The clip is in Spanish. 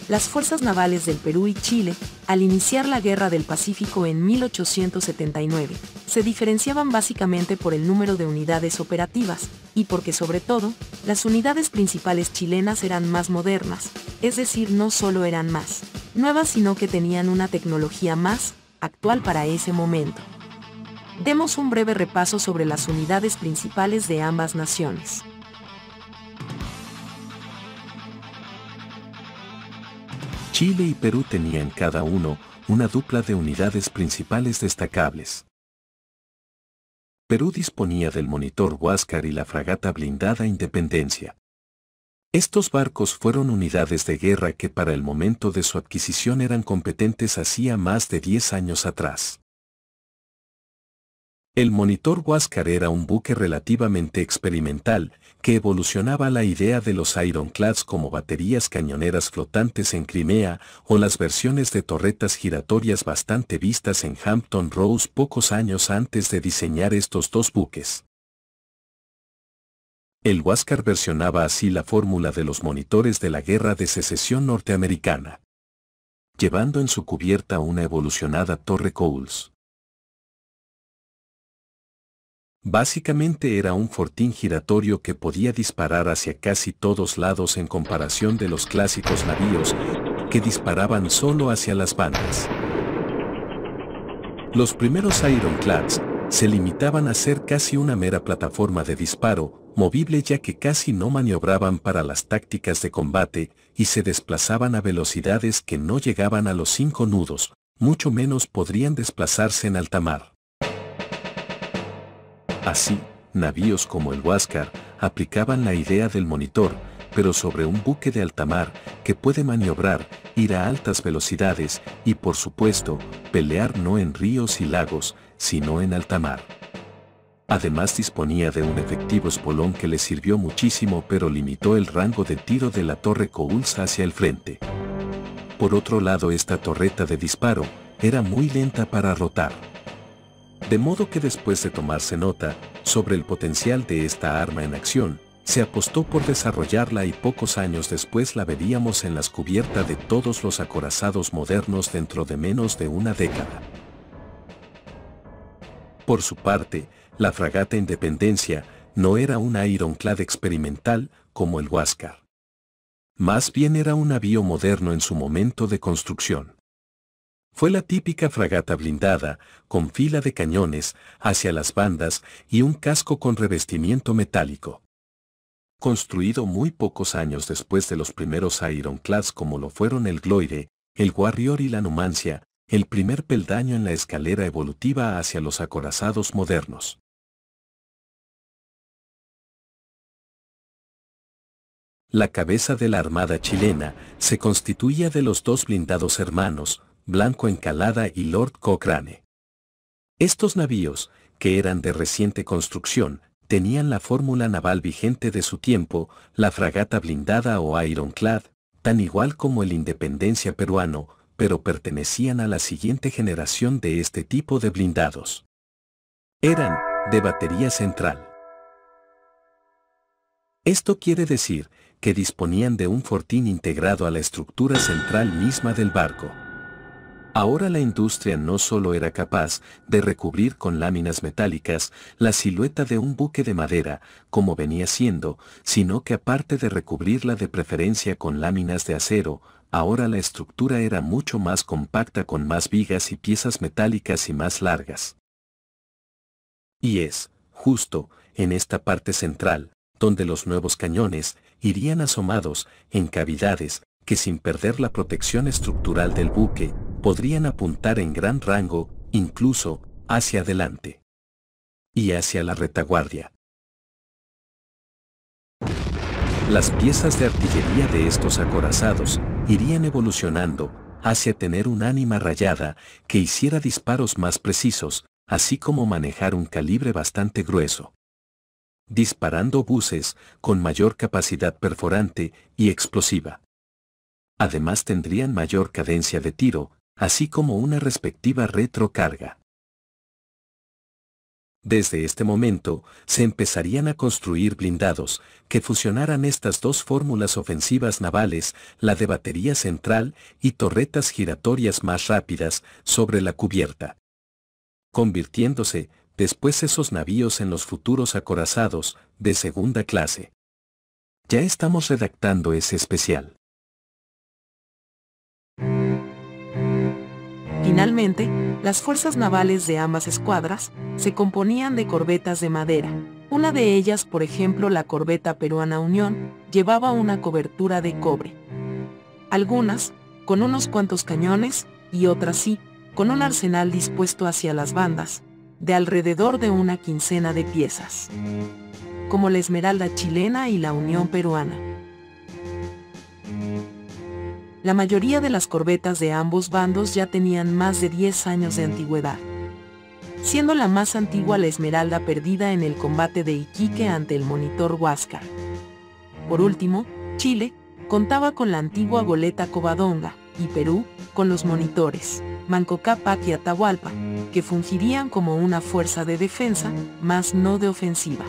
Las fuerzas navales del Perú y Chile, al iniciar la Guerra del Pacífico en 1879, se diferenciaban básicamente por el número de unidades operativas, y porque sobre todo, las unidades principales chilenas eran más modernas, es decir, no solo eran más nuevas, sino que tenían una tecnología más actual para ese momento. Demos un breve repaso sobre las unidades principales de ambas naciones. Chile y Perú tenían cada uno una dupla de unidades principales destacables. Perú disponía del monitor Huáscar y la fragata blindada Independencia. Estos barcos fueron unidades de guerra que para el momento de su adquisición eran competentes hacía más de 10 años atrás. El monitor Huáscar era un buque relativamente experimental, que evolucionaba la idea de los ironclads como baterías cañoneras flotantes en Crimea o las versiones de torretas giratorias bastante vistas en Hampton Roads pocos años antes de diseñar estos dos buques. El Huáscar versionaba así la fórmula de los monitores de la Guerra de Secesión norteamericana, llevando en su cubierta una evolucionada torre Coles. Básicamente era un fortín giratorio que podía disparar hacia casi todos lados en comparación de los clásicos navíos, que disparaban solo hacia las bandas. Los primeros ironclads se limitaban a ser casi una mera plataforma de disparo, movible ya que casi no maniobraban para las tácticas de combate y se desplazaban a velocidades que no llegaban a los 5 nudos, mucho menos podrían desplazarse en alta mar. Así, navíos como el Huáscar aplicaban la idea del monitor, pero sobre un buque de alta mar que puede maniobrar, ir a altas velocidades y por supuesto, pelear no en ríos y lagos, sino en alta mar. Además disponía de un efectivo espolón que le sirvió muchísimo pero limitó el rango de tiro de la torre Coles hacia el frente. Por otro lado, esta torreta de disparo era muy lenta para rotar. De modo que después de tomarse nota sobre el potencial de esta arma en acción, se apostó por desarrollarla y pocos años después la veríamos en las cubiertas de todos los acorazados modernos dentro de menos de una década. Por su parte, la fragata Independencia no era un ironclad experimental como el Huáscar. Más bien era un navío moderno en su momento de construcción. Fue la típica fragata blindada, con fila de cañones hacia las bandas y un casco con revestimiento metálico. Construido muy pocos años después de los primeros ironclads como lo fueron el Gloire, el Warrior y la Numancia, el primer peldaño en la escalera evolutiva hacia los acorazados modernos. La cabeza de la Armada chilena se constituía de los dos blindados hermanos, Blanco Encalada y Lord Cochrane. Estos navíos, que eran de reciente construcción, tenían la fórmula naval vigente de su tiempo, la fragata blindada o ironclad, tan igual como el Independencia peruano, pero pertenecían a la siguiente generación de este tipo de blindados. Eran de batería central. Esto quiere decir que disponían de un fortín integrado a la estructura central misma del barco. Ahora la industria no solo era capaz de recubrir con láminas metálicas la silueta de un buque de madera, como venía siendo, sino que aparte de recubrirla de preferencia con láminas de acero, ahora la estructura era mucho más compacta con más vigas y piezas metálicas y más largas. Y es, justo, en esta parte central, donde los nuevos cañones irían asomados en cavidades que sin perder la protección estructural del buque, podrían apuntar en gran rango, incluso, hacia adelante. Y hacia la retaguardia. Las piezas de artillería de estos acorazados irían evolucionando hacia tener un ánima rayada que hiciera disparos más precisos, así como manejar un calibre bastante grueso. Disparando buses con mayor capacidad perforante y explosiva. Además tendrían mayor cadencia de tiro, así como una respectiva retrocarga. Desde este momento, se empezarían a construir blindados, que fusionaran estas dos fórmulas ofensivas navales, la de batería central y torretas giratorias más rápidas, sobre la cubierta, convirtiéndose, después esos navíos en los futuros acorazados, de segunda clase. Ya estamos redactando ese especial. Finalmente, las fuerzas navales de ambas escuadras se componían de corbetas de madera. Una de ellas, por ejemplo la corbeta peruana Unión, llevaba una cobertura de cobre. Algunas, con unos cuantos cañones, y otras sí, con un arsenal dispuesto hacia las bandas, de alrededor de una quincena de piezas, como la Esmeralda chilena y la Unión peruana. La mayoría de las corbetas de ambos bandos ya tenían más de 10 años de antigüedad, siendo la más antigua la Esmeralda perdida en el combate de Iquique ante el monitor Huáscar. Por último, Chile contaba con la antigua goleta Covadonga, y Perú con los monitores Manco Cápac y Atahualpa, que fungirían como una fuerza de defensa, mas no de ofensiva.